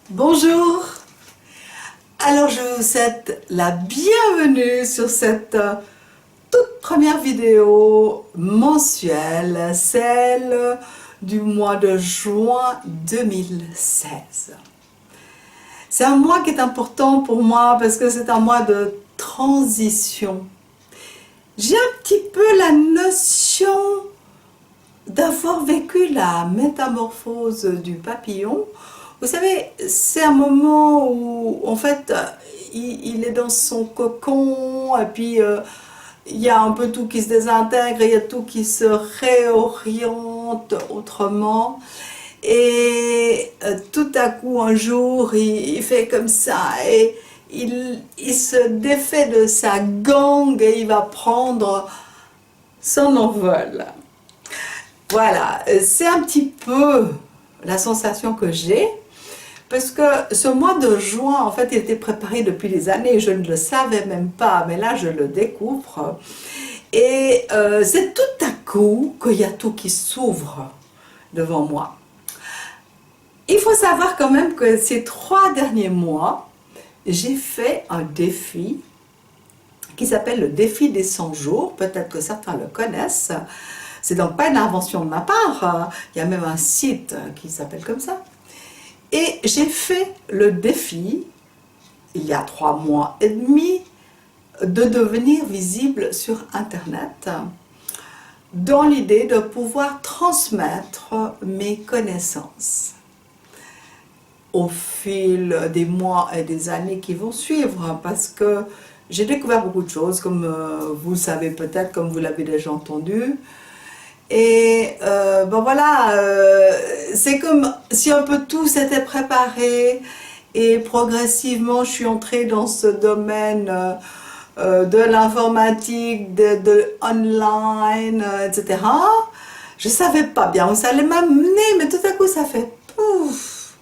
Bonjour, alors je vous souhaite la bienvenue sur cette toute première vidéo mensuelle, celle du mois de juin 2016. C'est un mois qui est important pour moi parce que c'est un mois de transition. J'ai un petit peu la notion d'avoir vécu la métamorphose du papillon. Vous savez, c'est un moment où, en fait, il est dans son cocon, et puis il y a un peu tout qui se désintègre, il y a tout qui se réoriente autrement. Et tout à coup, un jour, il fait comme ça, et il se défait de sa gangue, et il va prendre son envol. Voilà, c'est un petit peu la sensation que j'ai. Parce que ce mois de juin, en fait, il était préparé depuis des années, je ne le savais même pas, mais là, je le découvre. Et c'est tout à coup qu'il y a tout qui s'ouvre devant moi. Il faut savoir quand même que ces 3 derniers mois, j'ai fait un défi qui s'appelle le défi des 100 jours, peut-être que certains le connaissent. C'est donc pas une invention de ma part, il y a même un site qui s'appelle comme ça. Et j'ai fait le défi, il y a 3 mois et demi, de devenir visible sur Internet, dans l'idée de pouvoir transmettre mes connaissances. Au fil des mois et des années qui vont suivre, parce que j'ai découvert beaucoup de choses, comme vous le savez peut-être, comme vous l'avez déjà entendu. Et ben voilà, c'est comme si un peu tout s'était préparé et progressivement je suis entrée dans ce domaine de l'informatique, de online, etc. Je savais pas bien où ça allait m'amener, mais tout à coup ça fait pouf.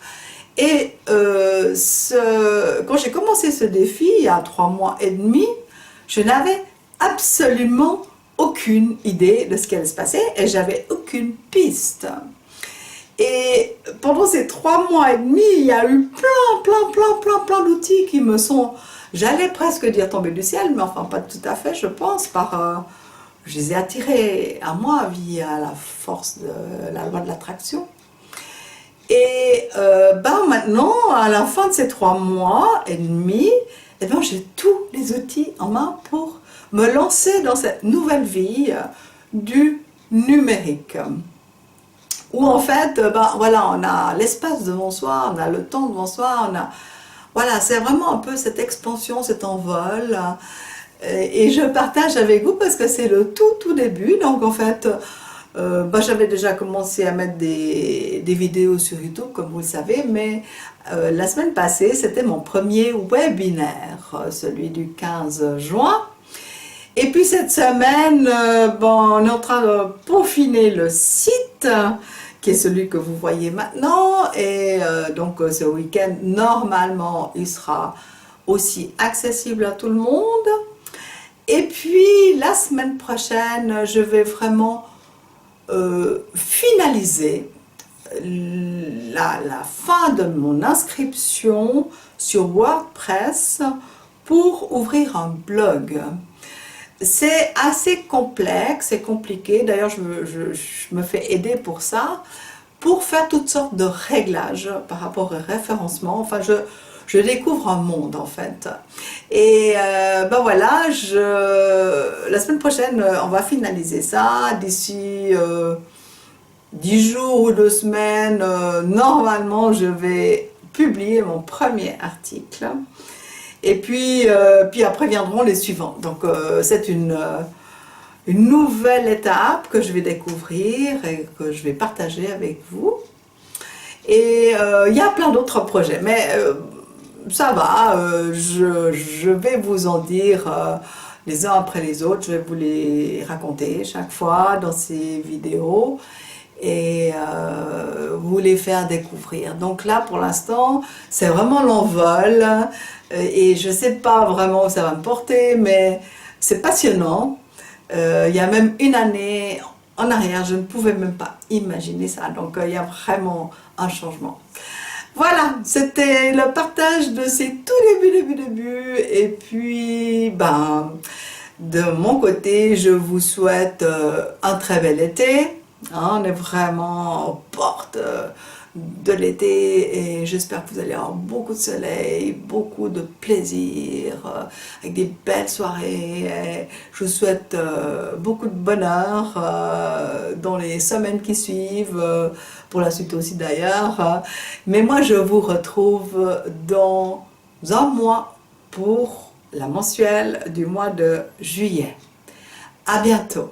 Et quand j'ai commencé ce défi, il y a 3 mois et demi, je n'avais absolument aucune idée de ce qui allait se passer et j'avais aucune piste. Et pendant ces 3 mois et demi, il y a eu plein d'outils qui me sont, j'allais presque dire tomber du ciel, mais enfin pas tout à fait, je pense, je les ai attirés à moi via la force de la loi de l'attraction. Et maintenant, à la fin de ces 3 mois et demi, eh ben, j'ai tous les outils en main pour me lancer dans cette nouvelle vie du numérique. Où en fait, voilà, on a l'espace devant soi, on a le temps devant soi, voilà, c'est vraiment un peu cette expansion, cet envol. Et je partage avec vous parce que c'est le tout début. Donc en fait, j'avais déjà commencé à mettre des vidéos sur YouTube, comme vous le savez, mais la semaine passée, c'était mon premier webinaire, celui du 15 juin. Et puis cette semaine, on est en train de peaufiner le site, qui est celui que vous voyez maintenant. Et donc ce week-end, normalement, il sera aussi accessible à tout le monde. Et puis la semaine prochaine, je vais vraiment finaliser la fin de mon inscription sur WordPress pour ouvrir un blog. C'est assez complexe et compliqué, d'ailleurs je me fais aider pour ça, pour faire toutes sortes de réglages par rapport au référencement. Enfin, je découvre un monde en fait. Et voilà, la semaine prochaine, on va finaliser ça. D'ici 10 jours ou 2 semaines, normalement, je vais publier mon premier article. Et puis après viendront les suivants. Donc c'est une nouvelle étape que je vais découvrir et que je vais partager avec vous. Et il y a plein d'autres projets, mais ça va, je vais vous en dire les uns après les autres, je vais vous les raconter chaque fois dans ces vidéos et vous les faire découvrir. Donc là pour l'instant c'est vraiment l'envol et je ne sais pas vraiment où ça va me porter, mais c'est passionnant. Il y a même une année en arrière, je ne pouvais même pas imaginer ça, donc il y a vraiment un changement. Voilà, c'était le partage de ces tout débuts. Et puis, ben, de mon côté, je vous souhaite un très bel été. Hein, on est vraiment aux portes de l'été et j'espère que vous allez avoir beaucoup de soleil, beaucoup de plaisir, avec des belles soirées. Et je vous souhaite beaucoup de bonheur dans les semaines qui suivent, pour la suite aussi d'ailleurs. Mais moi, je vous retrouve dans un mois pour la mensuelle du mois de juillet. À bientôt.